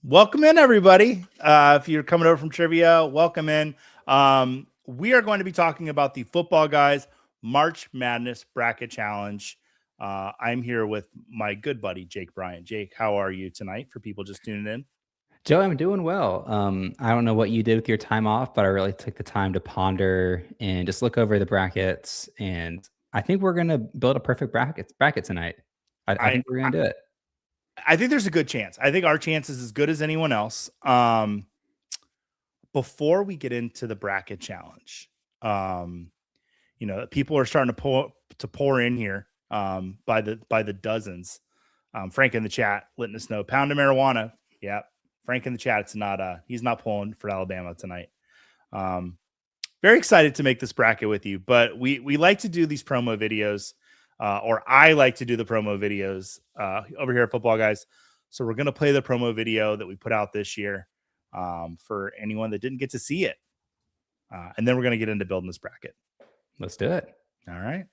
Welcome in, everybody. If you're coming over from trivia, welcome in. We are going to be talking about the Football Guys March Madness Bracket Challenge. I'm here with my good buddy, Jake Bryant. Jake, how are you tonight for people just tuning in? Joe, I'm doing well. I don't know what you did with your time off, but I really took the time to ponder and just look over the brackets. And I think we're going to build a perfect bracket tonight. I I, think we're going to do it. I think there's a good chance. I think our chance is as good as anyone else. Before we get into the bracket challenge, people are starting to pour in here by the dozens. Frank in the chat letting us know pound of marijuana. Yeah, Frank in the chat. It's not he's not pulling for Alabama tonight. Very excited to make this bracket with you, but we like to do these promo videos, or I like to do the promo videos over here at Football Guys. So we're gonna play the promo video that we put out this year for anyone that didn't get to see it, and then we're gonna get into building this bracket. Let's do it. All right.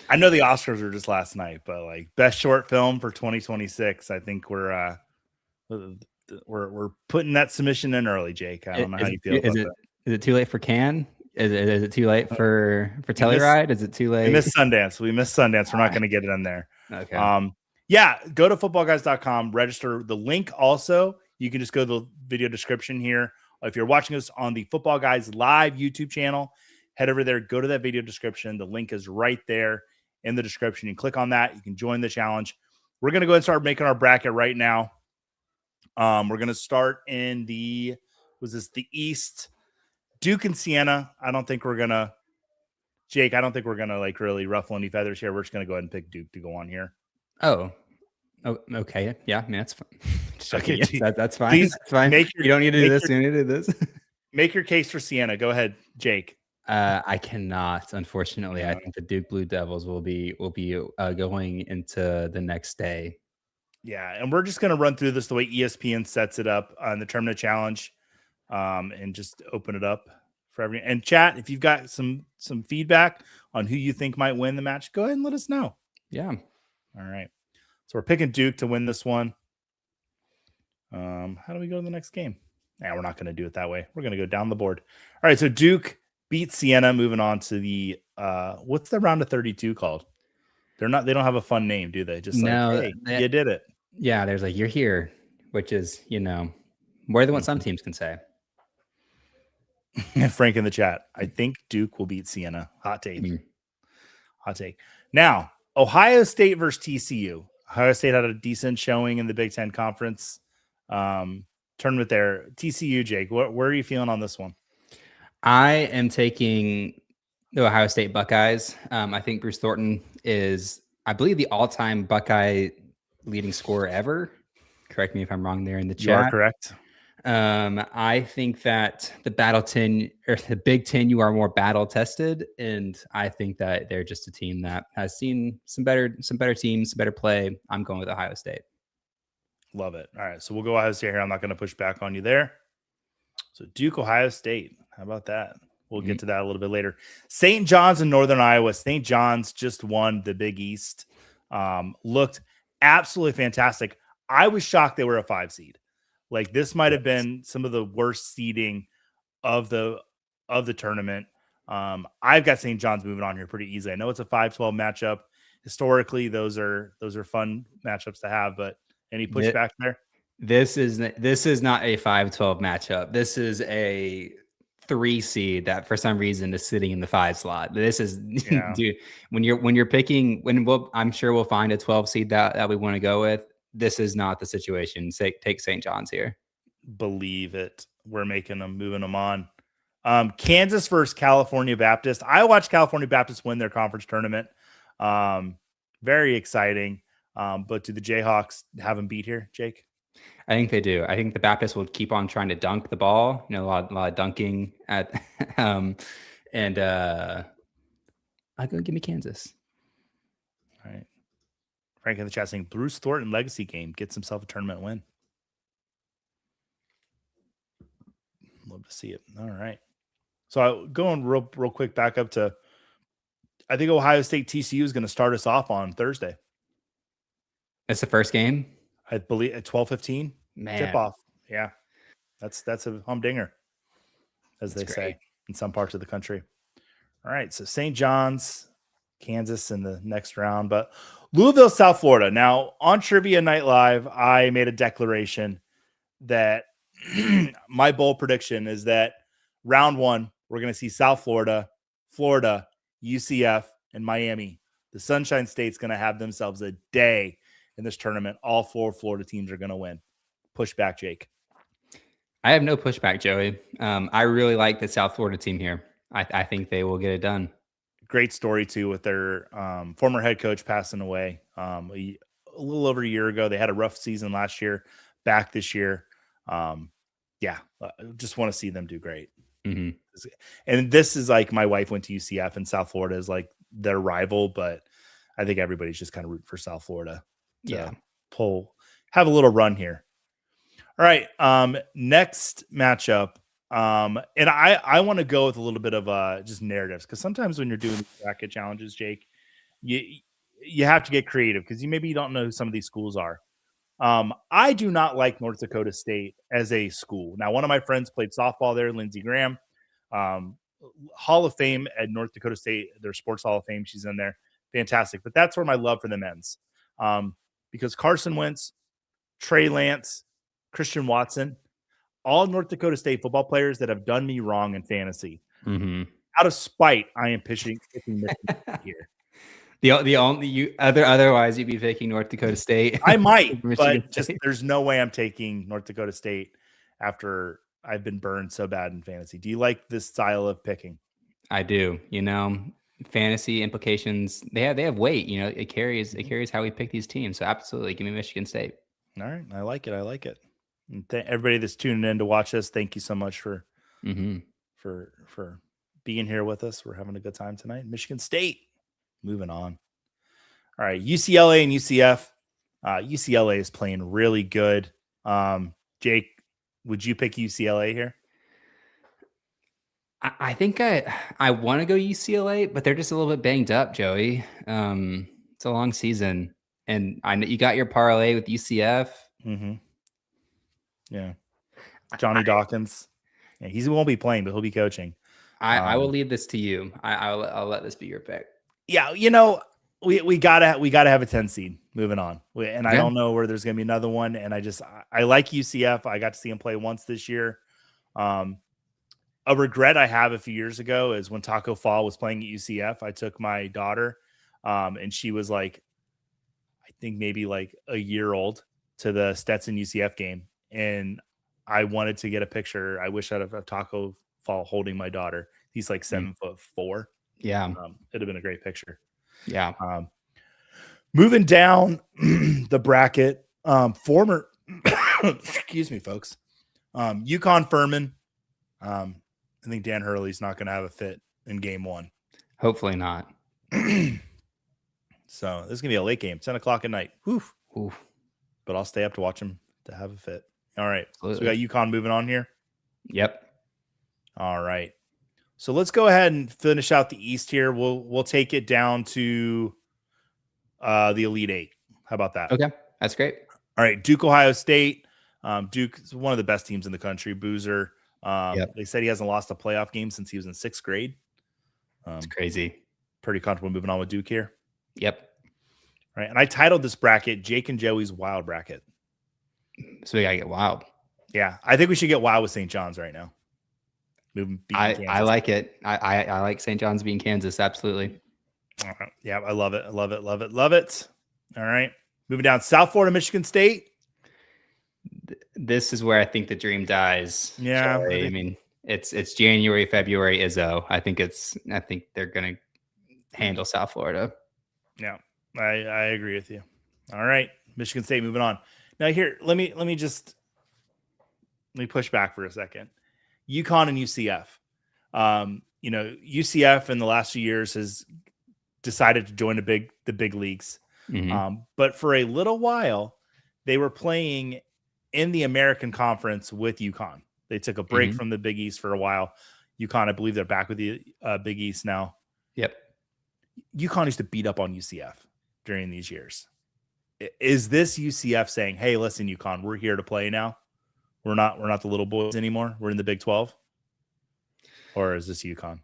I know the Oscars were just last night, but like best short film for 2026, I think we're putting that submission in early, Jake. I don't know how you feel about that. Is it too late for Cannes? Is it too late for Telluride? Is it too late? We missed Sundance. We're not going to get it in there. Okay. Yeah, go to footballguys.com, register. The link also, you can just go to the video description here. If you're watching us on the Football Guys live YouTube channel, head over there, go to that video description. The link is right there in the description. You can click on that. You can join the challenge. We're going to go ahead and start making our bracket right now. We're going to start in the East, Duke and Siena. I don't think we're going to like really ruffle any feathers here. We're just going to go ahead and pick Duke to go on here. Oh, okay. Yeah, I mean, that's fine. Okay, yes, that's fine. Please, that's fine. You don't need to do this. You need to do this. Make your case for Siena. Go ahead, Jake. I cannot, unfortunately. I think the Duke Blue Devils will be going into the next day. Yeah, and we're just going to run through this the way ESPN sets it up on the Tournament Challenge, and just open it up for everyone. And chat, if you've got some feedback on who you think might win the match, go ahead and let us know. Yeah. All right. So we're picking Duke to win this one. How do we go to the next game? Nah, we're not going to do it that way. We're going to go down the board. All right, so Duke beat Siena. Moving on to the what's the round of 32 called? They don't have a fun name, do they? Just no, like, hey, you did it. Yeah, there's like, you're here, which is, more than what some teams can say. Frank in the chat, I think Duke will beat Siena. Hot take. Hot take. Now, Ohio State versus TCU. Ohio State had a decent showing in the Big Ten Conference tournament there. TCU, Jake, where are you feeling on this one? I am taking the Ohio State Buckeyes. I think Bruce Thornton is, I believe, the all-time Buckeye leading scorer ever. Correct me if I'm wrong there in the chat. You are correct. I think that the Battle 10 or the Big Ten, you are more battle tested, and I think that they're just a team that has seen some better teams, better play. I'm going with Ohio State. Love it. All right. So we'll go Ohio State here. I'm not going to push back on you there. So Duke, Ohio State. How about that? We'll get to that a little bit later. St. John's in Northern Iowa. St. John's just won the Big East. Looked absolutely fantastic. I was shocked they were a 5 seed. Like this might have been some of the worst seeding of the tournament. I've got St. John's moving on here pretty easily. I know it's a 5-12 matchup. Historically, those are fun matchups to have, but any pushback there? This is not a 5-12 matchup. This is a 3 seed that for some reason is sitting in the 5 slot. This is dude, when you're picking, I'm sure we'll find a 12 seed that we want to go with. This is not the situation. Take St. John's here. Believe it. We're moving them on. Kansas versus California Baptist. I watched California Baptist win their conference tournament. Very exciting. But do the Jayhawks have them beat here, Jake? I think they do. I think the Baptists will keep on trying to dunk the ball. A lot of dunking at, and I'll go give me Kansas. All right. Frank in the chat saying Bruce Thornton legacy game gets himself a tournament win. Love to see it. All right. So going real quick back up to, I think Ohio State TCU is going to start us off on Thursday. It's the first game, I believe, at 12:15. Tip off. Yeah, that's a humdinger, as they say in some parts of the country. All right, so St. John's, Kansas in the next round, but Louisville, South Florida. Now on Trivia Night Live, I made a declaration that my bold prediction is that round 1 we're going to see South Florida, UCF, and Miami. The Sunshine State's going to have themselves a day in this tournament. All 4 Florida teams are going to win. Pushback, Jake. I have no pushback, Joey. I really like the South Florida team here. I think they will get it done. Great story too with their former head coach passing away a little over a year ago. They had a rough season last year, back this year. Just want to see them do great. Mm-hmm. And this is like, my wife went to UCF, and South Florida is like their rival, but I think everybody's just kind of rooting for South Florida. Have a little run here. All right. Next matchup. And I want to go with a little bit of just narratives, because sometimes when you're doing these bracket challenges, Jake, you have to get creative, because you don't know who some of these schools are. I do not like North Dakota State as a school. Now, one of my friends played softball there, Lindsey Graham, Hall of Fame at North Dakota State, their sports Hall of Fame. She's in there. Fantastic. But that's where my love for them ends. Because Carson Wentz, Trey Lance, Christian Watson, all North Dakota State football players that have done me wrong in fantasy. Mm-hmm. Out of spite, I am picking Michigan here. Otherwise you'd be picking North Dakota State. I might, but just there's no way I'm taking North Dakota State after I've been burned so bad in fantasy. Do you like this style of picking? I do. Fantasy implications, they have weight. It carries how we pick these teams. So absolutely, give me Michigan State. All right, I like it. And everybody that's tuning in to watch us, thank you so much for being here with us. We're having a good time tonight. Michigan State. Moving on. All right, UCLA and UCF. UCLA is playing really good. Jake, would you pick UCLA here? I think I want to go UCLA, but they're just a little bit banged up, Joey. It's a long season, and I know you got your parlay with UCF. Mm-hmm. Yeah, Johnny Dawkins. Yeah, he won't be playing, but he'll be coaching. I will leave this to you. I'll let this be your pick. Yeah, we gotta have a 10 seed moving on. I don't know where there's gonna be another one. And I like UCF. I got to see him play once this year. A regret I have a few years ago is when Taco Fall was playing at UCF. I took my daughter, and she was like, I think maybe like a year old, to the Stetson UCF game, and I wanted to get a picture. I wish I'd have Taco Fall holding my daughter. He's like 7'4". Yeah. It'd have been a great picture. Yeah. Moving down the bracket, former, excuse me, folks. UConn Furman. I think Dan Hurley's not going to have a fit in game 1. Hopefully not. So this is going to be a late game, 10 o'clock at night. Oof. but I'll stay up to watch them to have a fit. All right. Absolutely. So we got UConn moving on here. Yep. All right. So let's go ahead and finish out the East here. We'll take it down to the Elite Eight. How about that? Okay. That's great. All right. Duke, Ohio State. Duke is one of the best teams in the country. Boozer. They said he hasn't lost a playoff game since he was in 6th grade. It's crazy. Pretty comfortable moving on with Duke here. Yep. All right. And I titled this bracket Jake and Joey's Wild Bracket. So we got to get wild. Yeah. I think we should get wild with St. John's right now. I like it. I like St. John's beating Kansas. Absolutely. All right. Yeah. I love it. I love it. Love it. Love it. All right. Moving down, South Florida, Michigan State. This is where I think the dream dies. Yeah. I mean, it's January, February, Izzo. I think they're going to handle South Florida. Yeah. I agree with you. All right. Michigan State moving on. Now here, let me push back for a second. UConn and UCF. UCF in the last few years has decided to join the big leagues. Mm-hmm. But for a little while, they were playing in the American Conference with UConn. They took a break from the Big East for a while. UConn, I believe they're back with the Big East now. Yep. UConn used to beat up on UCF during these years. Is this UCF saying, "Hey, listen, UConn, we're here to play now. We're not the little boys anymore. We're in the Big 12." Or is this UConn?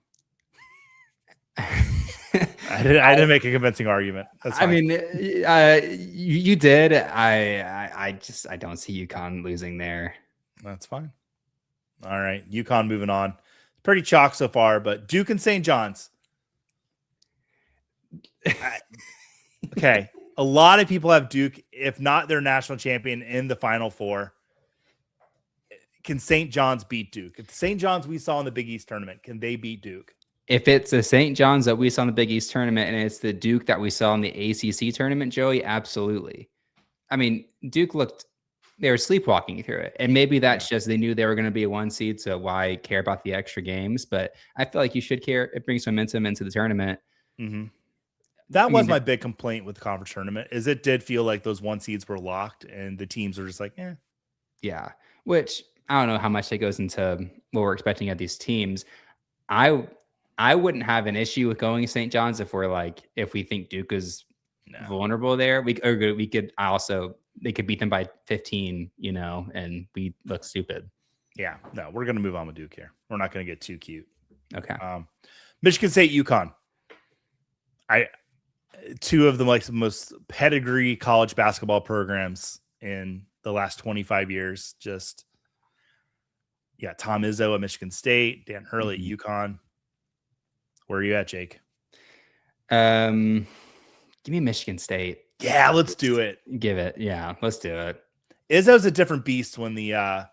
I didn't make a convincing argument. That's fine. I mean, you did. I don't see UConn losing there. That's fine. All right, UConn moving on. Pretty chalk so far, but Duke and St. John's. Okay, a lot of people have Duke, if not their national champion, in the Final Four. Can St. John's beat Duke? If the St. John's we saw in the Big East tournament, can they beat Duke? If it's the St. John's that we saw in the Big East tournament and it's the Duke that we saw in the ACC tournament, Joey, absolutely. I mean, Duke they were sleepwalking through it. And maybe that's just they knew they were going to be a 1 seed, so why care about the extra games? But I feel like you should care. It brings momentum into the tournament. Mm-hmm. That was my big complaint with the conference tournament, is it did feel like those 1 seeds were locked and the teams were just like, eh. Yeah, which I don't know how much that goes into what we're expecting of these teams. I wouldn't have an issue with going to St. John's if we think Duke is vulnerable there. They could beat them by 15, and we look stupid. Yeah, no, we're going to move on with Duke here. We're not going to get too cute. Okay. Michigan State, UConn. Two of the most pedigree college basketball programs in the last 25 years. Tom Izzo at Michigan State, Dan Hurley at UConn. Where are you at, Jake? Give me Michigan State. Yeah, let's do it. Give it. Yeah, let's do it. Izzo's a different beast when it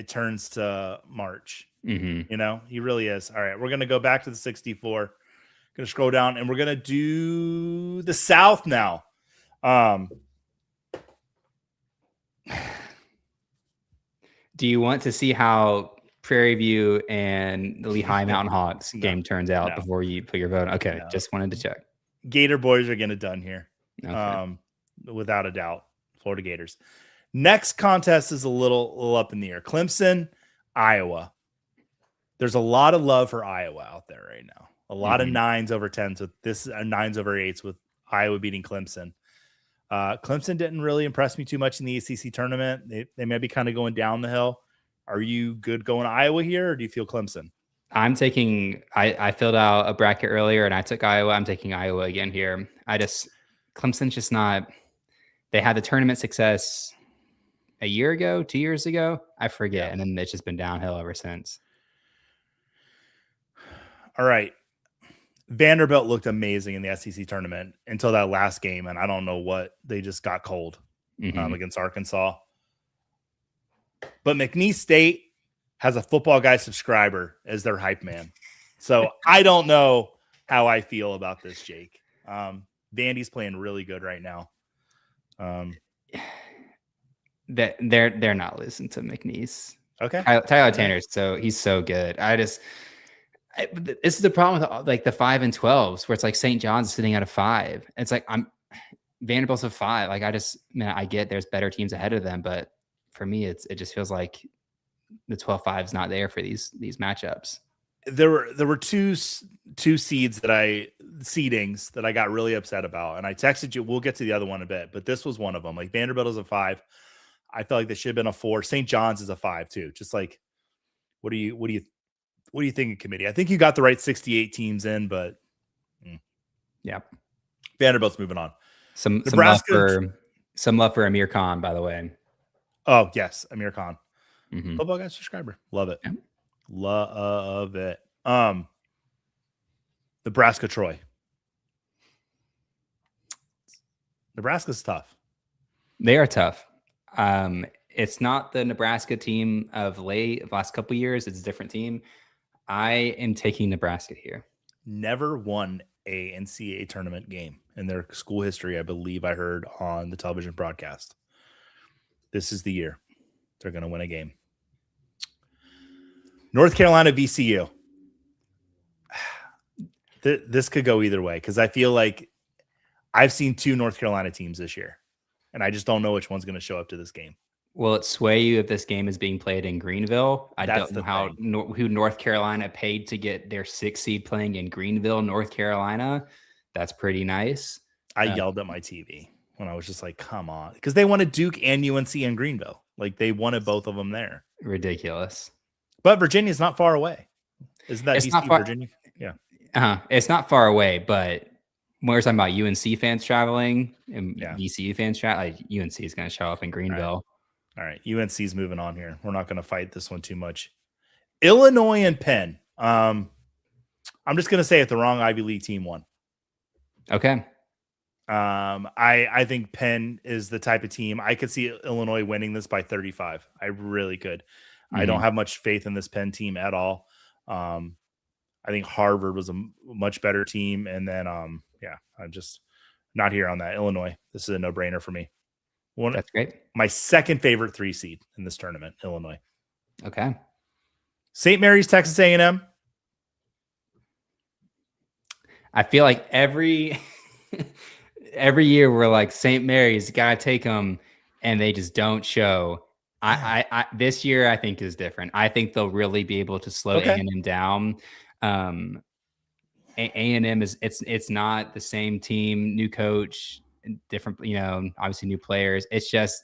turns to March. Mm-hmm. He really is. All right, we're gonna go back to the 64. Gonna scroll down and we're gonna do the South now. Do you want to see how Prairie View and the Lehigh Mountain Hawks game turns out before you put your vote? Okay, just wanted to check. Gator boys are getting it done here. Okay. Without a doubt. Florida Gators. Next contest is a little up in the air. Clemson, Iowa. There's a lot of love for Iowa out there right now. A lot of 9s over 10s. So this is 9s over 8s with Iowa beating Clemson. Clemson didn't really impress me too much in the ACC tournament. They may be kind of going down the hill. Are you good going to Iowa here, or do you feel Clemson? I'm taking I filled out a bracket earlier and I took Iowa. I'm taking Iowa again here. Clemson's just not. They had the tournament success a year ago, 2 years ago. I forget. And then it's just been downhill ever since. All right. Vanderbilt looked amazing in the SEC tournament until that last game. And I don't know what, they just got cold against Arkansas. But McNeese State has a Football Guy subscriber as their hype man. So I don't know how I feel about this, Jake. Vandy's playing really good right now. They're not listening to McNeese. Okay. Tyler Tanner's he's so good. This is the problem with the 5 and 12s where it's like St. John's sitting at a 5. It's like Vanderbilt's a 5. Like I get there's better teams ahead of them, but for me, it just feels like the 12-5 is not there for these matchups. There were two seedings that I got really upset about, and I texted you. We'll get to the other one in a bit, but this was one of them. Like Vanderbilt is a 5. I felt like they should have been a 4. St. John's is a 5 too. Just like, what do you think, committee? I think you got the right 68 teams in, but yeah, Vanderbilt's moving on. Some love for Amir Khan, by the way. Oh yes, Amir Khan, mm-hmm. Football Guys subscriber. Love it. Yeah. Love it. Nebraska, Troy. Nebraska's tough. They are tough. It's not the Nebraska team of last couple of years. It's a different team. I am taking Nebraska here. Never won a NCAA tournament game in their school history. I believe I heard on the television broadcast. This is the year they're going to win a game. North Carolina, VCU. This could go either way because I feel like I've seen 2 North Carolina teams this year, and I just don't know which one's going to show up to this game. Will it sway you if this game is being played in Greenville? I don't know who North Carolina paid to get their 6 seed playing in Greenville, North Carolina. That's pretty nice. I yelled at my TV when I was just like, come on. Because they wanted Duke and UNC in Greenville. Like they wanted both of them there. Ridiculous. But Virginia's not far away. Isn't that DC, Virginia? Yeah. It's not far away, but we're talking about UNC fans traveling and VCU fans traveling. Like UNC is going to show up in Greenville. All right. UNC's moving on here. We're not going to fight this one too much. Illinois and Penn. I'm just going to say it, the wrong Ivy League team won. Okay. I think Penn is the type of team I could see Illinois winning this by 35. I really could. Mm-hmm. I don't have much faith in this Penn team at all. I think Harvard was a much better team. And then, I'm just not here on that. Illinois, this is a no-brainer for me. That's great. My second favorite 3 seed in this tournament, Illinois. Okay. St. Mary's, Texas A&M. I feel like every year we're like St. Mary's, gotta take them, and they just don't show. I this year I think is different. I think they'll really be able to slow A&M down. A&M it's not the same team, new coach, different, obviously new players. It's just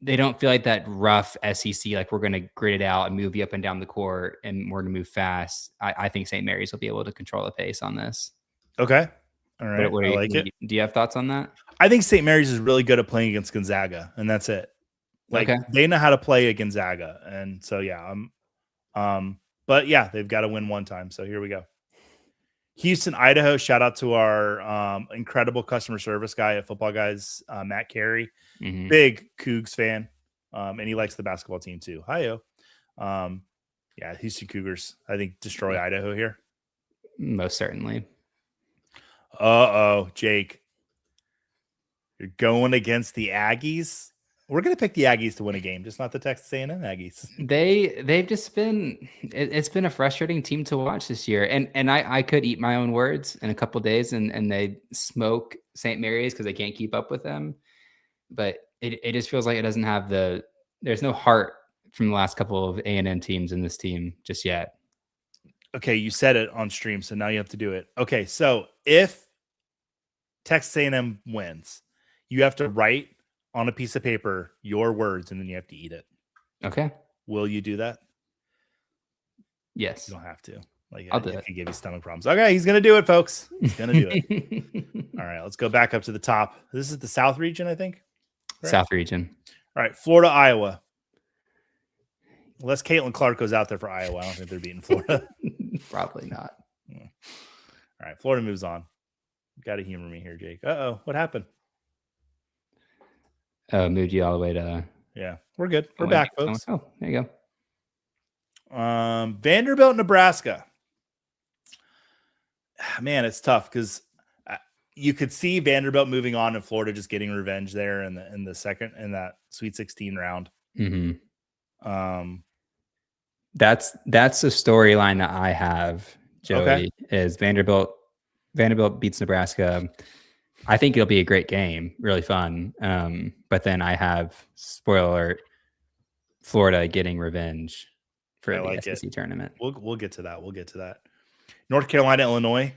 they don't feel like that rough SEC, like we're going to grit it out and move you up and down the court and we're going to move fast. I think St. Mary's will be able to control the pace on this. Okay. All right. I like it. Do you have thoughts on that? I think St. Mary's is really good at playing against Gonzaga, and that's it. They know how to play at Gonzaga. And so, but they've got to win one time. So here we go. Houston, Idaho. Shout out to our incredible customer service guy at Football Guys, Matt Carey. Mm-hmm. Big Cougs fan. And he likes the basketball team too. Hi-yo. Houston Cougars, I think, destroy Idaho here. Most certainly. Jake. You're going against the Aggies? We're going to pick the Aggies to win a game, just not the Texas A&M Aggies. They've just been it's been a frustrating team to watch this year, and I could eat my own words in a couple of days, and they smoke St. Mary's because they can't keep up with them. But it just feels like it doesn't have there's no heart from the last couple of A&M teams in this team just yet. Okay, you said it on stream, so now you have to do it. Okay, so if Texas A&M wins, you have to write on a piece of paper your words, and then you have to eat it. Okay. Will you do that? Yes. You don't have to. I'll do it. I can give you stomach problems. Okay, he's gonna do it, folks. He's gonna do it. All right, let's go back up to the top. This is the South region, I think. Right? South region. All right, Florida, Iowa. Unless Caitlin Clark goes out there for Iowa, I don't think they're beating Florida. Probably not. All right, Florida moves on. You got to humor me here, Jake. What happened? Moved you all the way to. Yeah, we're good. We're back, folks. Oh, there you go. Vanderbilt, Nebraska. Man, it's tough because you could see Vanderbilt moving on and Florida just getting revenge there in that Sweet 16 round. Mm-hmm. That's the storyline that I have, Joey. Okay. Is Vanderbilt beats Nebraska. I think it'll be a great game, really fun. But then I have, spoiler alert, Florida getting revenge for I the like it. SEC tournament. We'll get to that. We'll get to that. North Carolina, Illinois.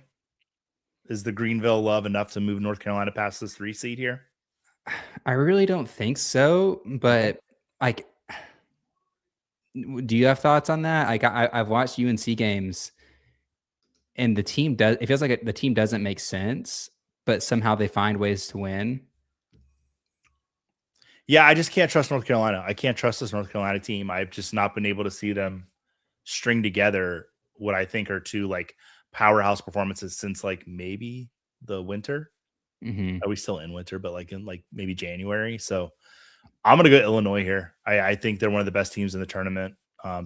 Is the Greenville love enough to move North Carolina past this 3 seed here? I really don't think so, but like, do you have thoughts on that? Like, I've watched UNC games, and the team does. It feels like the team doesn't make sense, but somehow they find ways to win. Yeah, I just can't trust North Carolina. I can't trust this North Carolina team. I've just not been able to see them string together what I think are two like powerhouse performances since like maybe the winter. Are we still in winter? But like in like maybe January. So I'm gonna go Illinois here. I think they're one of the best teams in the tournament.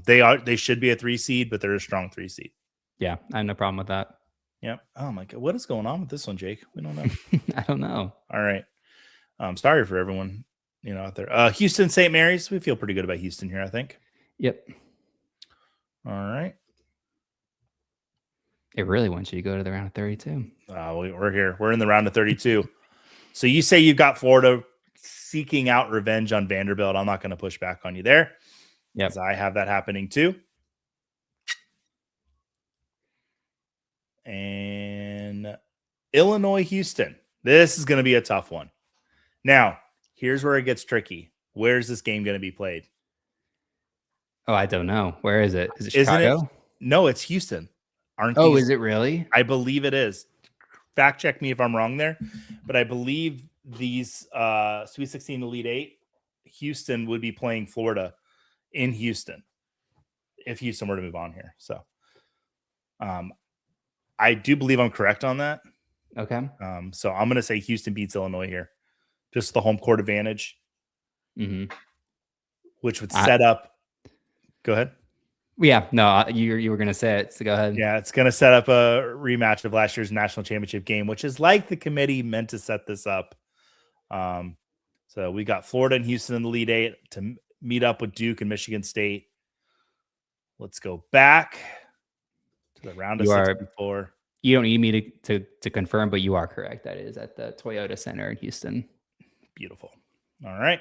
They should be a 3 seed, but they're a strong 3 seed. Yeah, I have no problem with that. Yep. Oh my god, what is going on with this one, Jake? We don't know. I don't know. All right. Sorry for everyone, out there. Houston, St. Mary's. We feel pretty good about Houston here, I think. Yep. All right. It really wants you to go to the round of 32. We're here. We're in the round of 32. So you say you've got Florida seeking out revenge on Vanderbilt. I'm not going to push back on you there. Yep. Because I have that happening too. And Illinois, Houston. This is going to be a tough one. Now, here's where it gets tricky. Where's this game going to be played? Oh, I don't know. Where is it? Is it Chicago? Isn't it? No, it's Houston. Is it really? I believe it is. Fact check me if I'm wrong there, but I believe these Sweet 16 Elite 8, Houston would be playing Florida in Houston if Houston were to move on here. So I do believe I'm correct on that. Okay. So I'm going to say Houston beats Illinois here. Just the home court advantage, which would set up. Go ahead. Yeah, no, you were going to say it, so go ahead. Yeah, it's going to set up a rematch of last year's national championship game, which is like the committee meant to set this up. So we got Florida and Houston in the Elite 8 to meet up with Duke and Michigan State. Let's go back to the round of 64. You don't need me to confirm, but you are correct. That is at the Toyota Center in Houston. Beautiful. All right.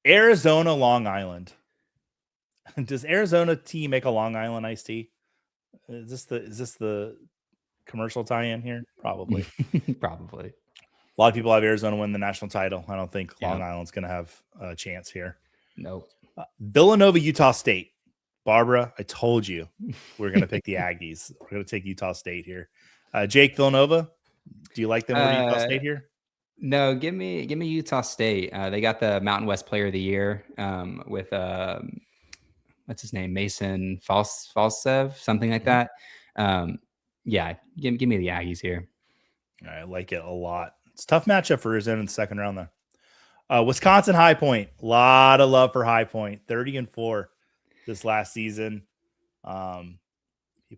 Arizona, Long Island. Does Arizona tea make a Long Island iced tea? Is this the commercial tie-in here? Probably. Probably. A lot of people have Arizona win the national title. I don't think Long Island's going to have a chance here. Nope. Villanova, Utah State. Barbara, I told you we're going to pick the Aggies. We're going to take Utah State here. Jake, Villanova, do you like them over Utah State here? No, give me Utah State. They got the Mountain West Player of the Year with what's his name, Mason Falsev, something like that. Yeah, give me the Aggies here. I like it a lot. It's a tough matchup for Arizona in the second round, though. Wisconsin, High Point. A lot of love for High Point. 30-4 this last season. People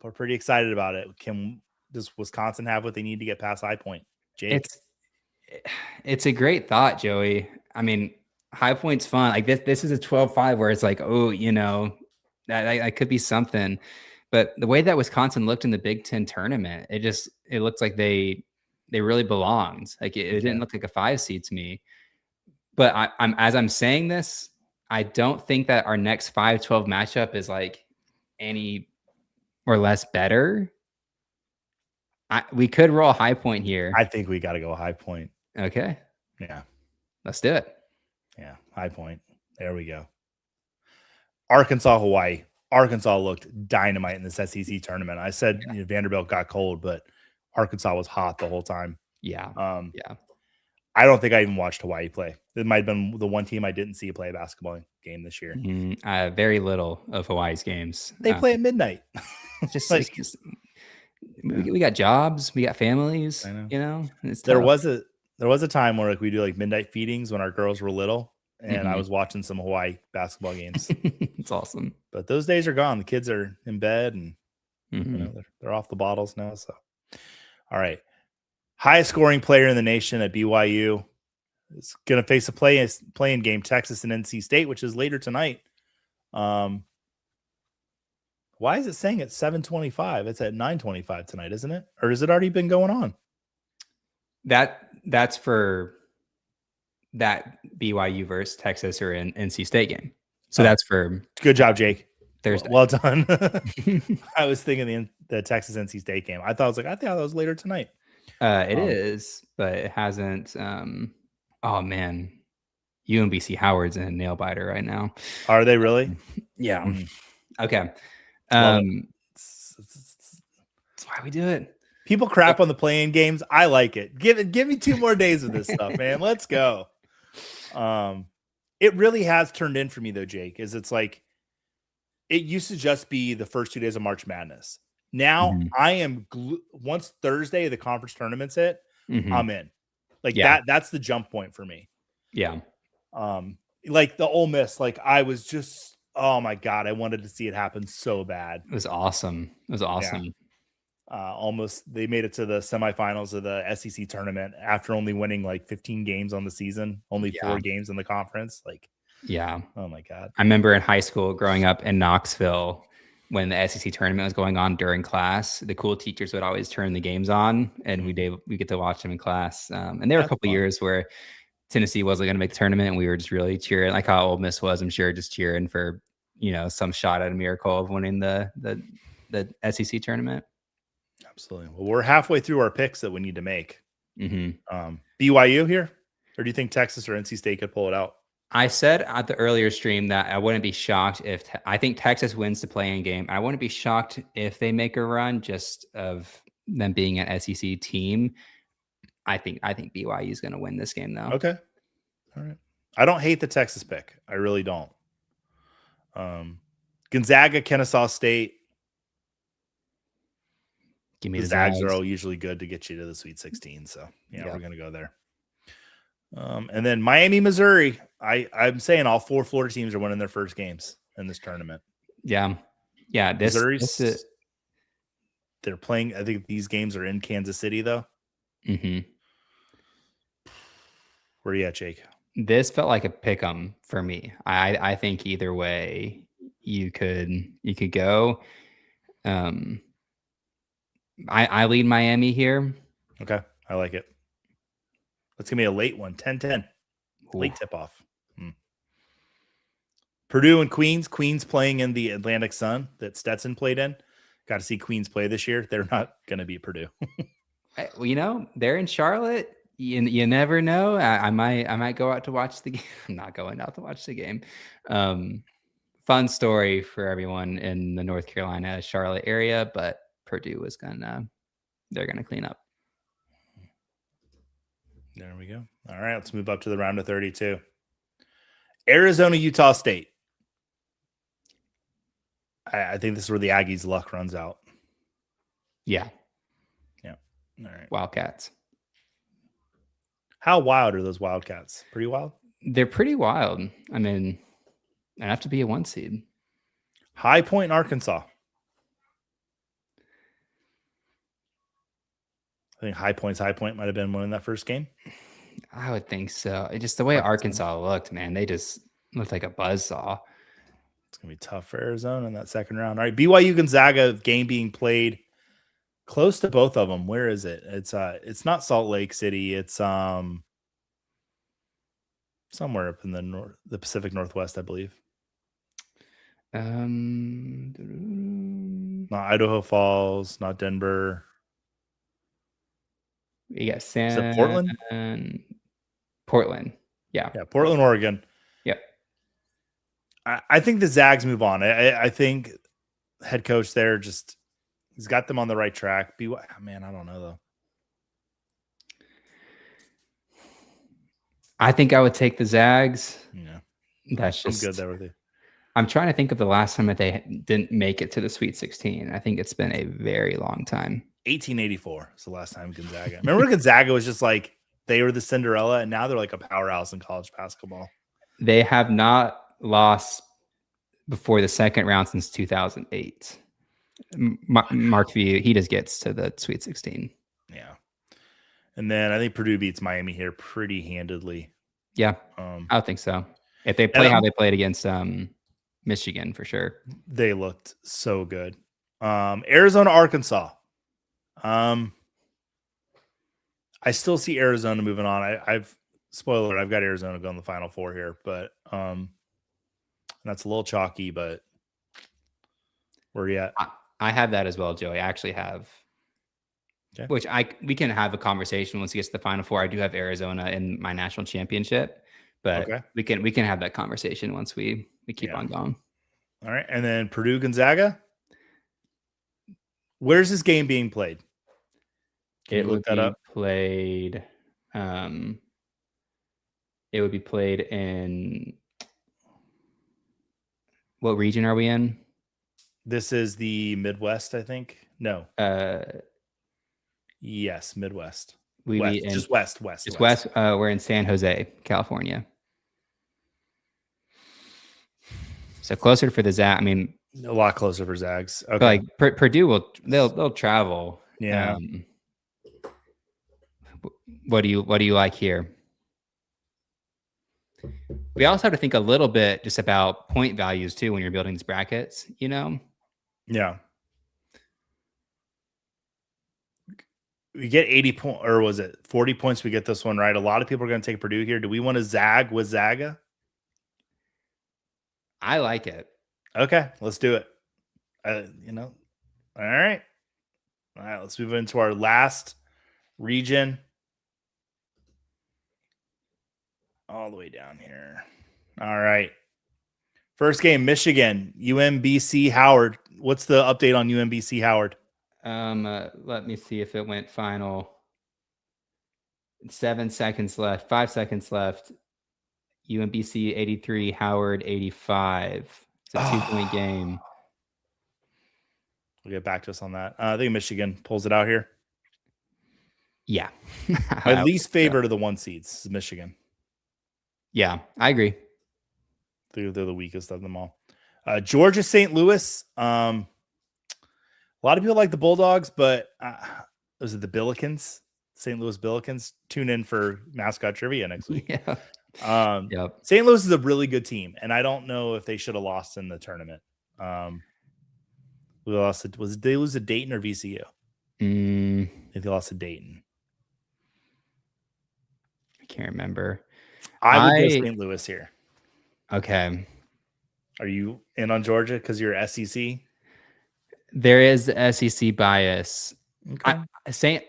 are pretty excited about it. Does Wisconsin have what they need to get past High Point? Jake? It's a great thought, Joey. I mean, High Point's fun. Like this is a 12-5 where it's like, that could be something. But the way that Wisconsin looked in the Big Ten tournament, it looks like they really belonged. Like it didn't look like a 5 seed to me. But as I'm saying this, I don't think that our next 5-12 matchup is like any or less better. We could roll High Point here. I think we got to go High Point. Okay. Yeah. Let's do it. Yeah. High Point. There we go. Arkansas, Hawaii. Arkansas looked dynamite in this SEC tournament. I said Vanderbilt got cold, but Arkansas was hot the whole time. Yeah. I don't think I even watched Hawaii play. It might have been the one team I didn't see play a basketball game this year. Very little of Hawaii's games. They play at midnight. We got jobs, we got families. I know. It's there was a time where we do like midnight feedings when our girls were little, and I was watching some Hawaii basketball games. It's awesome. But those days are gone. The kids are in bed, and they're off the bottles now. So, all right, highest scoring player in the nation at BYU is going to face a play-in game, Texas and NC State, which is later tonight. Why is it saying it's 7:25? It's at 9:25 tonight, isn't it? Or has it already been going on? That's for that BYU versus Texas or in NC State game. So that's for good job, Jake. Thursday. Well done. I was thinking the Texas NC State game. I thought that was later tonight. It is, but it hasn't. Oh man, UMBC Howard's in a nail biter right now. Are they really? Yeah. Okay. That's why we do it. People crap on the playing games. I like it. Give me 2 more days of this stuff, man. Let's go. It really has turned in for me though, Jake. It's like it used to just be the first 2 days of March Madness. Now I am once Thursday the conference tournaments hit, I'm in. Like that's the jump point for me. Yeah. Like the Ole Miss, like I was just, oh my God, I wanted to see it happen so bad. It was awesome. Yeah. Almost they made it to the semifinals of the SEC tournament after only winning like 15 games on the season, only 4 games in the conference. Like, oh my God. I remember in high school growing up in Knoxville when the SEC tournament was going on during class, the cool teachers would always turn the games on and we get to watch them in class. And there were a couple of years where Tennessee wasn't going to make the tournament and we were just really cheering, like how Ole Miss was, I'm sure, just cheering for, some shot at a miracle of winning the SEC tournament. Absolutely. Well, we're halfway through our picks that we need to make. BYU here, or do you think Texas or NC State could pull it out? I said at the earlier stream that I wouldn't be shocked if I think Texas wins the play-in game. I wouldn't be shocked if they make a run just of them being an SEC team. I think BYU is going to win this game though. Okay. All right. I don't hate the Texas pick. I really don't. Gonzaga, Kennesaw State. Give me the Zags are all usually good to get you to the Sweet 16. So we're going to go there. And then Miami, Missouri. I'm saying all 4 Florida teams are winning their first games in this tournament. Yeah. Missouri's they're playing. I think these games are in Kansas City though. Where are you at, Jake? This felt like a pick 'em for me. I think either way you could go. I lead Miami here. Okay. I like it. Let's give me a late one. 10-10. Late tip off. Purdue and Queens. Queens playing in the Atlantic Sun that Stetson played in. Got to see Queens play this year. They're not going to beat Purdue. Well, they're in Charlotte. You never know. I might go out to watch the game. I'm not going out to watch the game. Fun story for everyone in the North Carolina, Charlotte area, but Purdue is they're gonna clean up. There we go. All right, let's move up to the round of 32. Arizona, Utah State. I think this is where the Aggies' luck runs out. Yeah. All right. Wildcats. How wild are those Wildcats? Pretty wild? They're pretty wild. I mean, I have to be a 1 seed. High Point, Arkansas. I think High Point might have been winning that first game. I would think so. Just the way Arkansas looked, man, they just looked like a buzzsaw. It's going to be tough for Arizona in that second round. All right, BYU Gonzaga game being played close to both of them. Where is it? It's not Salt Lake City. It's somewhere up in the Pacific Northwest, I believe. Not Idaho Falls, not Denver. You got Is it Portland? Portland. Yeah, Portland, Oregon. Yep. I think the Zags move on. I think head coach there he's got them on the right track. Man, I don't know though. I think I would take the Zags. Yeah, that's just good there with you. I'm trying to think of the last time that they didn't make it to the Sweet 16. I think it's been a very long time. 1884 is the last time Gonzaga. Remember Gonzaga was just like they were the Cinderella, and now they're like a powerhouse in college basketball. They have not lost before the second round since 2008. Mark View, he just gets to the Sweet 16. Yeah. And then I think Purdue beats Miami here pretty handedly. Yeah, I would think so. If they play how they played against Michigan, for sure. They looked so good. Arizona, Arkansas. I I still see Arizona moving on. I've spoiler, I've got Arizona going the Final Four here, but that's a little chalky, but where are you at? I have that as well, Joey. I actually have, which we can have a conversation once we get to the Final Four. I do have Arizona in my national championship, but we can have that conversation once we keep on going. All right, and then Purdue Gonzaga. Where's this game being played? It would be played. It would be played in. What region are we in? This is the Midwest, I think. No. Yes, Midwest. Just west. Just west. We're in San Jose, California. So closer for the Zag. I mean, a lot closer for Zags. Okay. Like Purdue they'll travel. Yeah. What do you like here? We also have to think a little bit just about point values too when you're building these brackets, you know? Yeah. We get 80 points, or was it 40 points? We get this one right. A lot of people are going to take Purdue here. Do we want to zag with Zaga? I like it. Okay, let's do it. All right. Let's move into our last region. All the way down here. All right. First game, Michigan, UMBC Howard. What's the update on UMBC Howard? Let me see if it went final. 7 seconds left. 5 seconds left. UMBC 83, Howard 85. It's a 2-point game. We'll get back to us on that. I think Michigan pulls it out here. Yeah. My least favorite of the 1 seeds is Michigan. Yeah, I agree. They're the weakest of them all. Georgia, St. Louis. A lot of people like the Bulldogs, but was it the Billikens? St. Louis Billikens? Tune in for mascot trivia next week. Yeah. Yep. St. Louis is a really good team, and I don't know if they should have lost in the tournament. We lost. Did they lose to Dayton or VCU? I think they lost to Dayton. I can't remember. I would go St. Louis here. Okay. Are you in on Georgia because you're SEC? There is the SEC bias. Okay. St.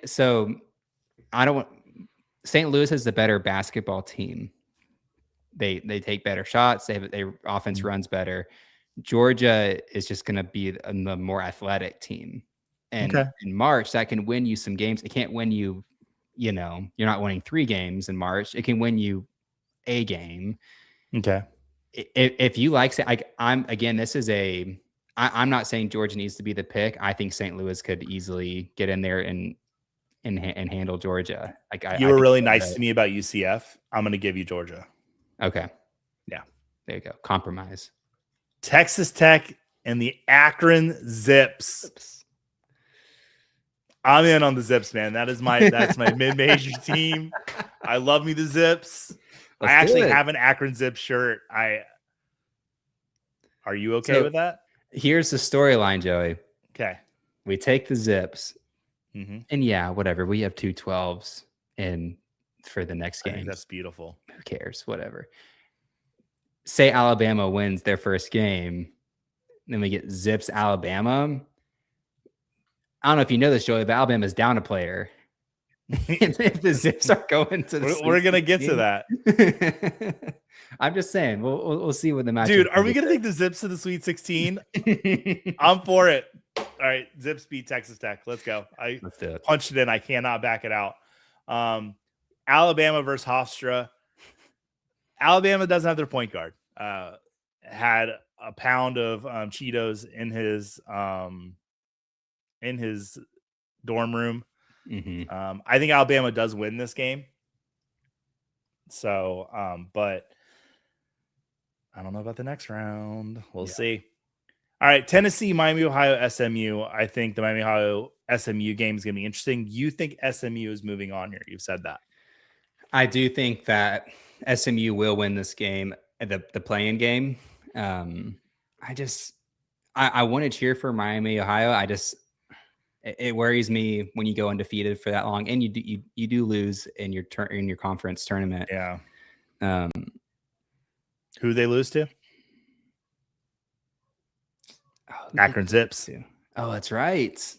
Louis is the better basketball team. They take better shots. Their offense runs better. Georgia is just going to be the more athletic team. And in March, that can win you some games. It can't win you, you're not winning 3 games in March. It can win you a game. Okay. If you like, I'm not saying Georgia needs to be the pick. I think St. Louis could easily get in there and handle Georgia. You were really nice to me about UCF. I'm going to give you Georgia. Okay. Yeah. There you go. Compromise. Texas Tech and the Akron Zips. I'm in on the Zips, man. That's my mid-major team. I love me the Zips. I actually have an Akron Zips shirt. Are you okay with that? Here's the storyline, Joey. Okay. We take the Zips. And yeah, whatever. We have 2 12s in for the next game. That's beautiful. Who cares? Whatever. Say Alabama wins their first game, then we get Zips Alabama. I don't know if you know this, Joey, but Alabama's down a player. If the Zips are going to the we're gonna get to that. I'm just saying, we'll see what the match. Dude, are we gonna take the Zips to the Sweet 16? I'm for it. All right, Zips beat Texas Tech. Let's go. Let's do it. Punched it in. I cannot back it out. Alabama versus Hofstra. Alabama doesn't have their point guard. Had a pound of Cheetos in his dorm room. I think Alabama does win this game. So, but I don't know about the next round. We'll see. All right, Tennessee, Miami, Ohio, SMU. I think the Miami, Ohio, SMU game is going to be interesting. You think SMU is moving on here? You've said that. I do think that SMU will win this game, the play-in game. I want to cheer for Miami, Ohio. It worries me when you go undefeated for that long, and you do lose in your conference tournament. Yeah. Um, Who they lose to? Akron Zips. Oh, that's right.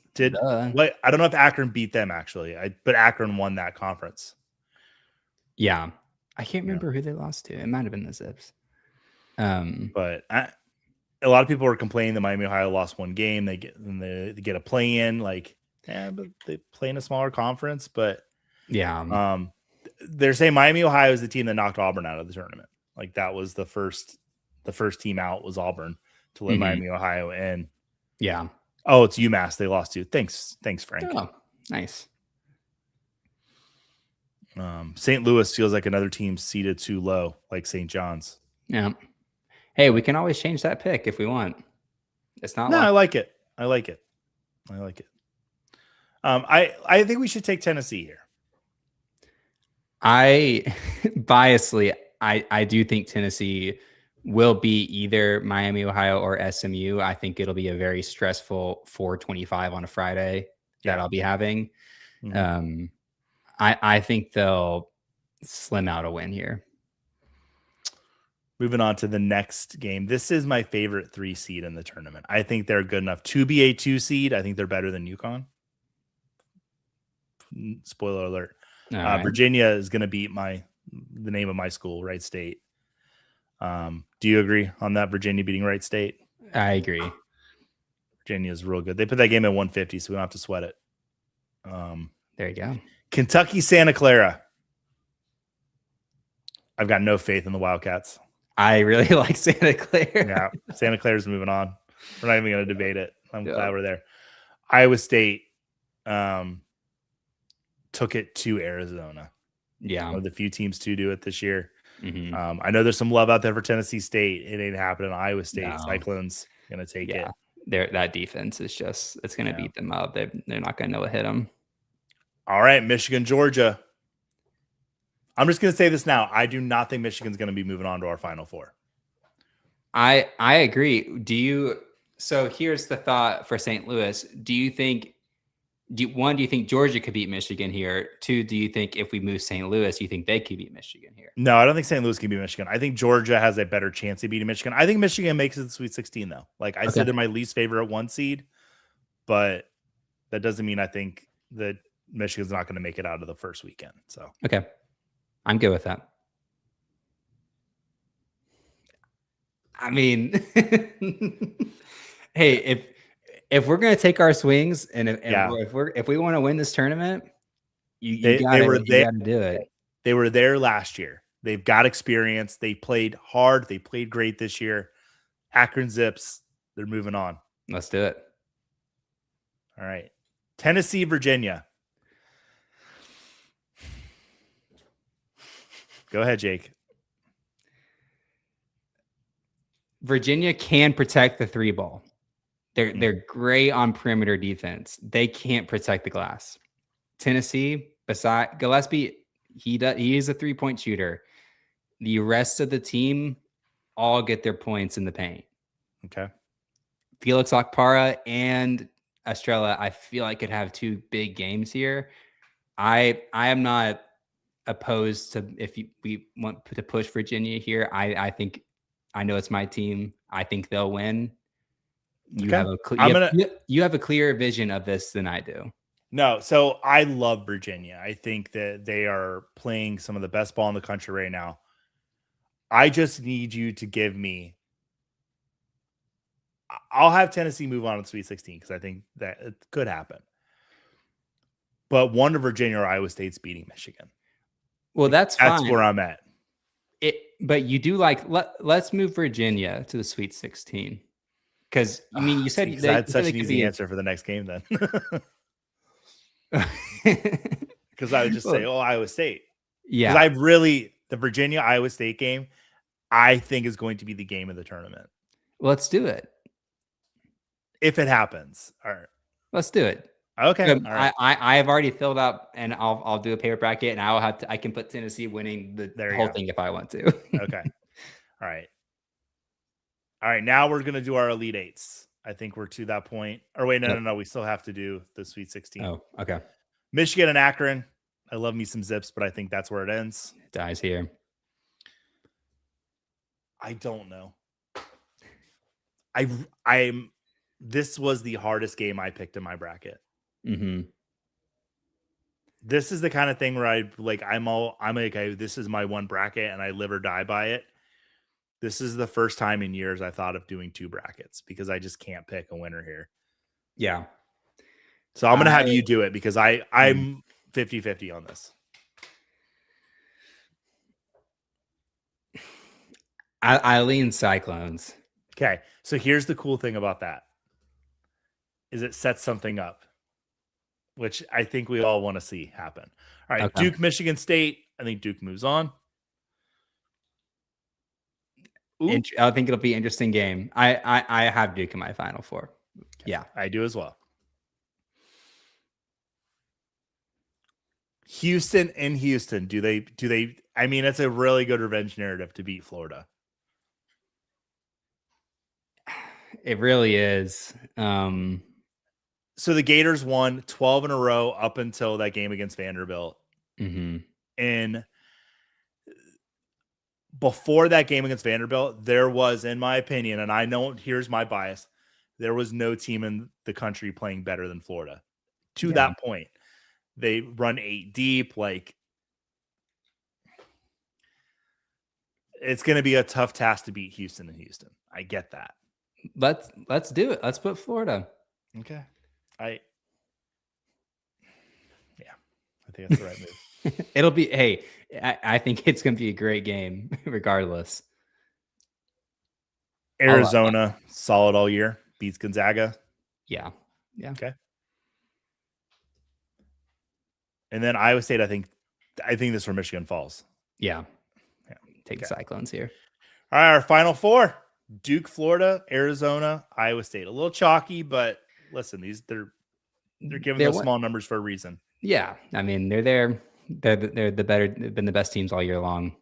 What? I don't know if Akron beat them actually. But Akron won that conference. Yeah, I can't remember who they lost to. It might have been the Zips. But a lot of people were complaining that Miami Ohio lost one game. They get a play in. Like, but they play in a smaller conference. But yeah, they're saying Miami Ohio is the team that knocked Auburn out of the tournament. Like that was the first team out was Auburn to let Miami Ohio in. Yeah. Oh, it's UMass they lost to. Thanks, Frank. Oh, nice. St. Louis feels like another team seated too low, like St. John's. Yeah. Hey, we can always change that pick if we want. It's not. No, I like it. I like it. I think we should take Tennessee here. Biasly, I do think Tennessee will be either Miami, Ohio, or SMU. I think it'll be a very stressful 4:25 on a Friday that I'll be having. Mm-hmm. I think they'll slim out a win here. Moving on to the next game. This is my favorite 3 seed in the tournament. I think they're good enough to be a 2 seed. I think they're better than UConn. Spoiler alert. Right. Virginia is going to beat the name of my school, Wright State. Do you agree on that? Virginia beating Wright State? I agree. Virginia is real good. They put that game at 150, so we don't have to sweat it. There you go. Kentucky, Santa Clara. I've got no faith in the Wildcats. I really like Santa Clara. Yeah, Santa Clara's moving on. We're not even going to debate it. I'm glad we're there. Iowa State took it to Arizona. Yeah. One of the few teams to do it this year. Mm-hmm. I know there's some love out there for Tennessee State. It ain't happening. Iowa State Cyclones going to take it. That defense is it's going to beat them up. They're not going to know what hit them. All right, Michigan, Georgia. I'm just going to say this now. I do not think Michigan's going to be moving on to our Final Four. I agree. So here's the thought for St. Louis. Do you think Georgia could beat Michigan here? 2, do you think if we move St. Louis, you think they could beat Michigan here? No, I don't think St. Louis can beat Michigan. I think Georgia has a better chance of beating Michigan. I think Michigan makes it to the Sweet 16, though. Like I said, they're my least favorite 1 seed, but that doesn't mean I think that Michigan's not going to make it out of the first weekend. So okay, I'm good with that. I mean, hey, if we're going to take our swings and if we want to win this tournament, you got to do it. They were there last year. They've got experience. They played hard. They played great this year. Akron Zips, they're moving on. Let's do it. All right. Tennessee, Virginia. Go ahead, Jake. Virginia can protect the 3 ball. They're great on perimeter defense. They can't protect the glass. Tennessee, beside Gillespie, he is a 3-point shooter. The rest of the team all get their points in the paint. Okay. Felix Okpara and Estrella, I feel like could have 2 big games here. I am not opposed to if we want to push Virginia here. I think I know it's my team. I think they'll win. You have a clearer vision of this than I do. No, so I love Virginia. I think that they are playing some of the best ball in the country right now. I just need you to give me. I'll have Tennessee move on to the Sweet 16 because I think that it could happen. But one of Virginia or Iowa State's beating Michigan. Well, that's fine. That's where I'm at. But you do let's move Virginia to the Sweet 16. Because I mean, you said I had such an easy answer for the next game then. Because I would just say, Iowa State. Yeah. Because the Virginia Iowa State game, I think is going to be the game of the tournament. Let's do it. If it happens. All right. Let's do it. Okay. All right. I have already filled up and I'll do a paper bracket and I can put Tennessee winning the whole thing if I want to. Okay. All right. All right. Now we're going to do our Elite Eights. I think we're to that point. Or wait, no. We still have to do the Sweet 16. Oh, okay. Michigan and Akron. I love me some Zips, but I think that's where it ends. It dies here. I don't know. This was the hardest game I picked in my bracket. Mm-hmm. This is the kind of thing where I'm like, this is my one bracket and I live or die by it. This is the first time in years I thought of doing 2 brackets because I just can't pick a winner here. Yeah. So I'm going to have you do it because I'm 50-50 on this. I lean Cyclones. Okay. So here's the cool thing about that is it sets something up, which I think we all want to see happen. All right. Okay. Duke, Michigan State. I think Duke moves on. I think it'll be an interesting game. I have Duke in my Final Four. Okay. Yeah. I do as well. Houston in Houston. Do they I mean, it's a really good revenge narrative to beat Florida. It really is. So the Gators won 12 in a row up until that game against Vanderbilt. Mm-hmm. And before that game against Vanderbilt, there was, in my opinion, and I know here's my bias, there was no team in the country playing better than Florida. To that point, they run 8 deep. Like, it's going to be a tough task to beat Houston in Houston. I get that. Let's do it. Let's put Florida. Okay. I think that's the right move. It'll be, hey, I think it's going to be a great game regardless. Arizona, solid all year, beats Gonzaga. Yeah. Okay. And then Iowa State, I think this is where Michigan falls. Yeah. Take the Cyclones here. All right, our Final Four. Duke, Florida, Arizona, Iowa State. A little chalky, but listen, they're giving those small numbers for a reason. Yeah, I mean they're there. They're the better. They've been the best teams all year long.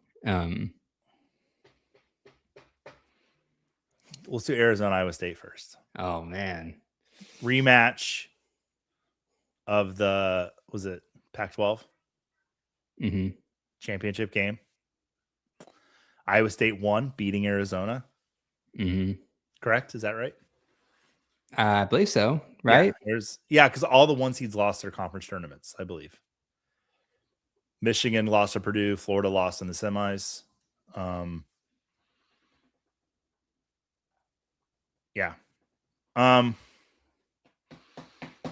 Let's do Arizona, Iowa State first. Oh man, rematch of the Pac-12 championship game. Iowa State won, beating Arizona. Correct? Is that right? I believe so. Right? Because all the 1 seeds lost their conference tournaments, I believe. Michigan lost to Purdue. Florida lost in the semis. I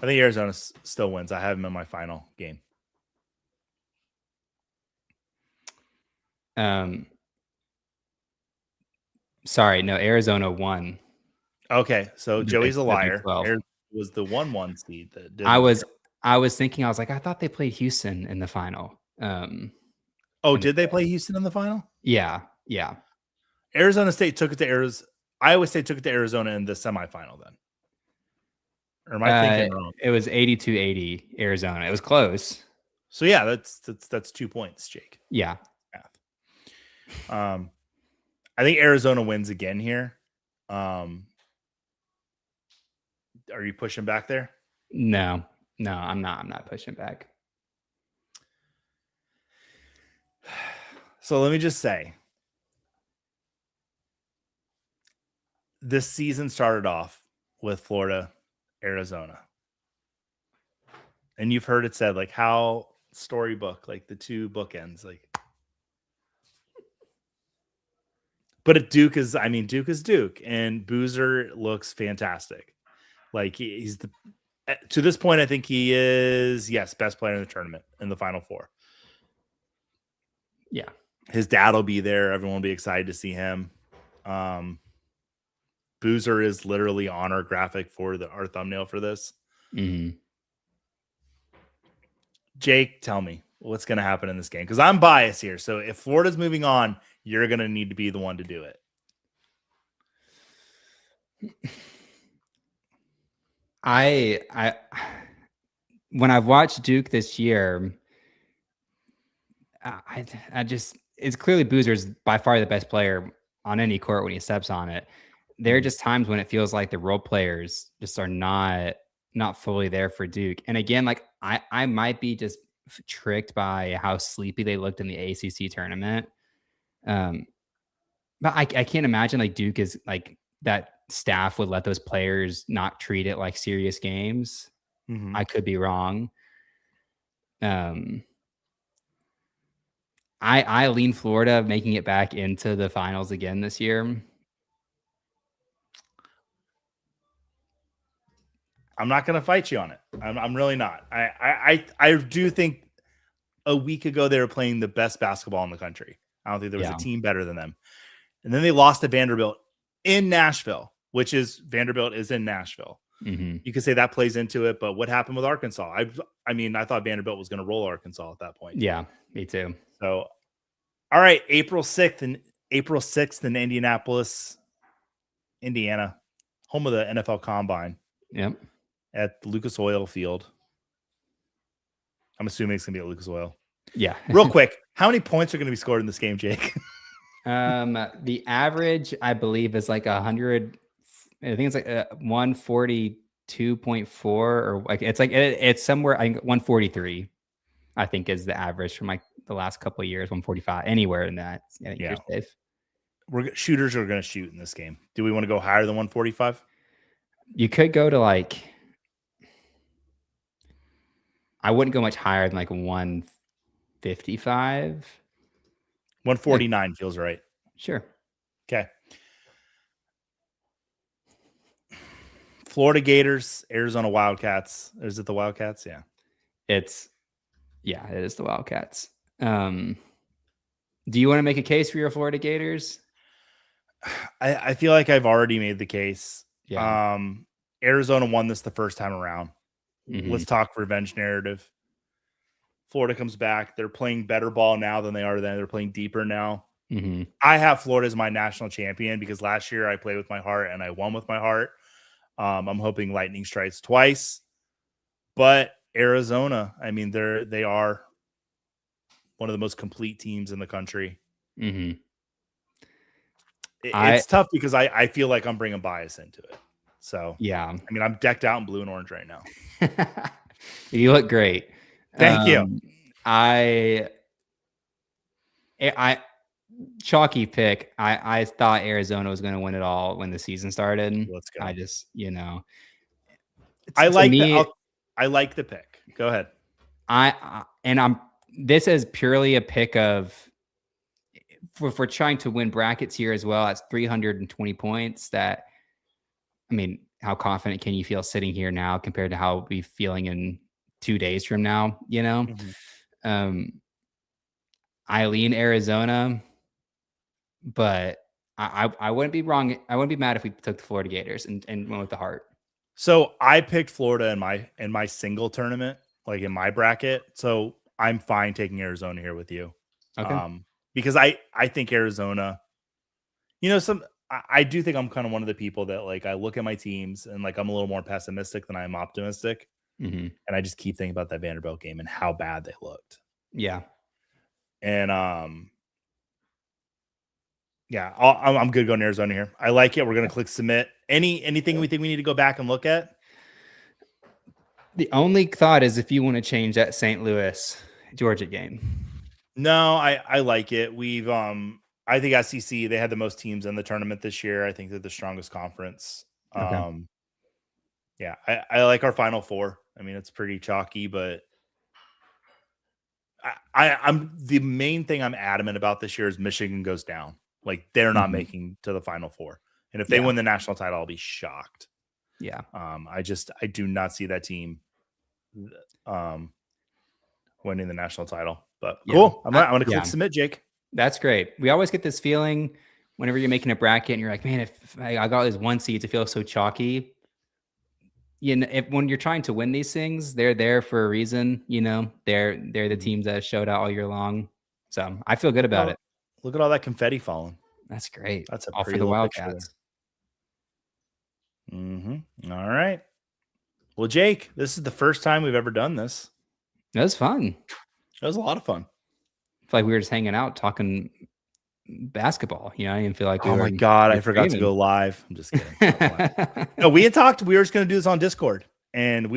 think Arizona still wins. I have them in my final game. Sorry, no, Arizona won. Okay, so Joey's a liar. Arizona was the 1 seed that did. I was thinking, I was like, I thought they played Houston in the final. Did they play Houston in the final? Yeah. Arizona State took it to Arizona. Iowa State took it to Arizona in the semifinal then. Or am I thinking wrong? It was 82-80 Arizona. It was close. So yeah, that's 2 points, Jake. Yeah. I think Arizona wins again here. Are you pushing back there? No, I'm not. I'm not pushing back. So let me just say, this season started off with Florida, Arizona. And you've heard it said, like, how storybook, like the 2 bookends, like. But Duke is Duke, and Boozer looks fantastic. Like, he's to this point, I think he is, best player in the tournament in the Final Four. Yeah. His dad will be there. Everyone will be excited to see him. Boozer is literally on our graphic for our thumbnail for this. Jake, tell me what's going to happen in this game, because I'm biased here. So if Florida's moving on, you're going to need to be the one to do it. When I've watched Duke this year, I just, it's clearly Boozer's by far the best player on any court when he steps on it. there are just times when it feels like the role players just are not fully there for Duke. And again, like I might be just tricked by how sleepy they looked in the ACC tournament. Um, but I can't imagine like Duke is like that staff would let those players not treat it like serious games. Mm-hmm. I could be wrong. I lean Florida making it back into the finals again this year. I'm not going to fight you on it. I'm really not. I do think a week ago they were playing the best basketball in the country. I don't think there was a team better than them. And then they lost to Vanderbilt in Nashville, which is Vanderbilt is in Nashville. Mm-hmm. You could say that plays into it, but what happened with Arkansas? I mean, I thought Vanderbilt was going to roll Arkansas at that point. Yeah, me too. So, all right, April 6th in Indianapolis, Indiana, home of the NFL Combine. Yep. At the Lucas Oil Field. I'm assuming it's going to be at Lucas Oil. Yeah. Real quick, how many points are going to be scored in this game, Jake? The average, I believe, is like 100. I think it's like 142.4 or like it's somewhere. I think 143. I think is the average from like the last couple of years. 145, anywhere in that. I think you're safe. Shooters are going to shoot in this game. Do we want to go higher than 145? You could go to like. I wouldn't go much higher than like 155. 149 feels right. Sure. Okay. Florida Gators, Arizona Wildcats. Is it the Wildcats? Yeah. It is the Wildcats. Do you want to make a case for your Florida Gators? I feel like I've already made the case. Yeah. Arizona won this the first time around. Mm-hmm. Let's talk revenge narrative. Florida comes back. They're playing better ball now than they are then. They're playing deeper now. Mm-hmm. I have Florida as my national champion because last year I played with my heart and I won with my heart. I'm hoping lightning strikes twice. But Arizona, I mean, they are one of the most complete teams in the country. Mm-hmm. It's tough because I feel like I'm bringing bias into it. So, yeah. I mean, I'm decked out in blue and orange right now. You look great. Thank you. I chalky pick. I thought Arizona was going to win it all when the season started. Let's go. I just, I like the pick. Go ahead. This is purely a pick of if we're trying to win brackets here as well. That's 320 points. That, I mean, how confident can you feel sitting here now compared to how we'll be feeling in 2 days from now? Mm-hmm. I lean Arizona, but I wouldn't be wrong. I wouldn't be mad if we took the Florida Gators and went with the heart. So I picked Florida in my single tournament, like in my bracket. So I'm fine taking Arizona here with you. Okay. Because I think Arizona, I do think I'm kind of one of the people that like I look at my teams and like I'm a little more pessimistic than I'm optimistic. Mm-hmm. And I just keep thinking about that Vanderbilt game and how bad they looked. Yeah. And I'm good going Arizona here. I like it. We're gonna click submit. Anything we think we need to go back and look at? The only thought is if you want to change that St. Louis Georgia game. No, I like it. We've I think SEC, they had the most teams in the tournament this year. I think they're the strongest conference. Okay. Yeah, I like our Final Four. I mean, it's pretty chalky, but I'm the main thing I'm adamant about this year is Michigan goes down. Like they're not making to the Final Four. And if they win the national title, I'll be shocked. Yeah. I do not see that team winning the national title. But cool. I'm going to click submit, Jake. That's great. We always get this feeling whenever you're making a bracket and you're like, man, if I got these one seeds, it feels so chalky. When you're trying to win these things, they're there for a reason. They're the teams that showed out all year long. So I feel good about it. Look at all that confetti falling. That's great. That's a all pretty for the Wildcats. Mm-hmm. All right. Well, Jake, this is the first time we've ever done this. That was fun. It was a lot of fun. I feel like we were just hanging out talking basketball. You know, I didn't feel like we Oh were my God, I forgot to screaming. go live. I'm just kidding. No, we had talked. We were just going to do this on Discord, and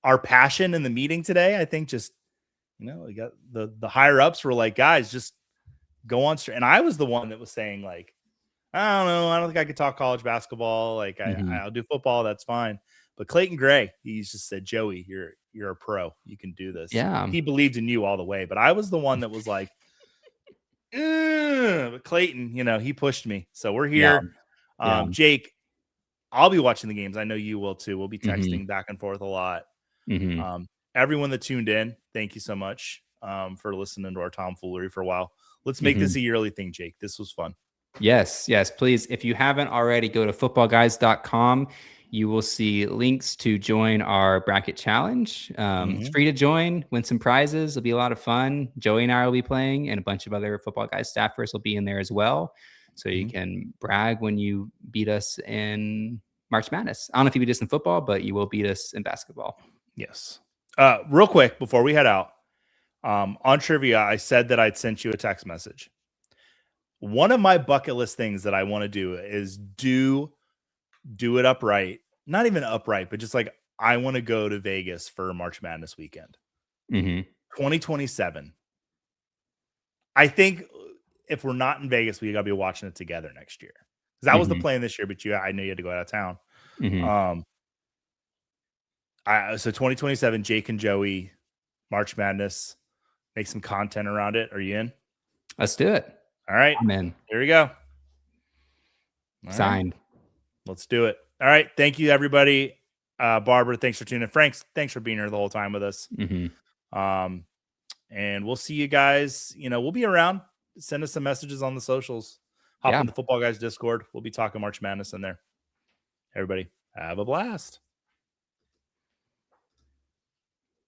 our passion in the meeting today. I think just we got the higher ups were like, guys, just go on. And I was the one that was saying like, I don't know, I don't think I could talk college basketball. Like I'll do football. That's fine. But Clayton Gray, he's just said, Joey, you're a pro. You can do this. Yeah. He believed in you all the way. But I was the one that was like, but Clayton, he pushed me. So we're here. Yeah. Jake, I'll be watching the games. I know you will too. We'll be Mm-hmm. texting back and forth a lot. Mm-hmm. Everyone that tuned in, thank you so much for listening to our tomfoolery for a while. Let's make this a yearly thing, Jake. This was fun. Yes, please. If you haven't already, go to footballguys.com. You will see links to join our bracket challenge. It's free to join, win some prizes. It'll be a lot of fun. Joey and I will be playing, and a bunch of other Football Guys staffers will be in there as well. So you can brag when you beat us in March Madness. I don't know if you beat us in football, but you will beat us in basketball. Yes. Real quick, before we head out, on trivia, I said that I'd sent you a text message. One of my bucket list things that I want to do is do it upright. Not even upright, but just like I want to go to Vegas for March Madness weekend. 2027. I think if we're not in Vegas, we got to be watching it together next year. Because that was the plan this year, but I knew you had to go out of town. So 2027, Jake and Joey, March Madness, make some content around it. Are you in? Let's do it. All right. Man. Here we go. All Signed. Right. Let's do it. All right. Thank you, everybody. Barbara, thanks for tuning in. Frank, thanks for being here the whole time with us. And we'll see you guys. We'll be around. Send us some messages on the socials. Hop in the Football Guys Discord. We'll be talking March Madness in there. Everybody, have a blast.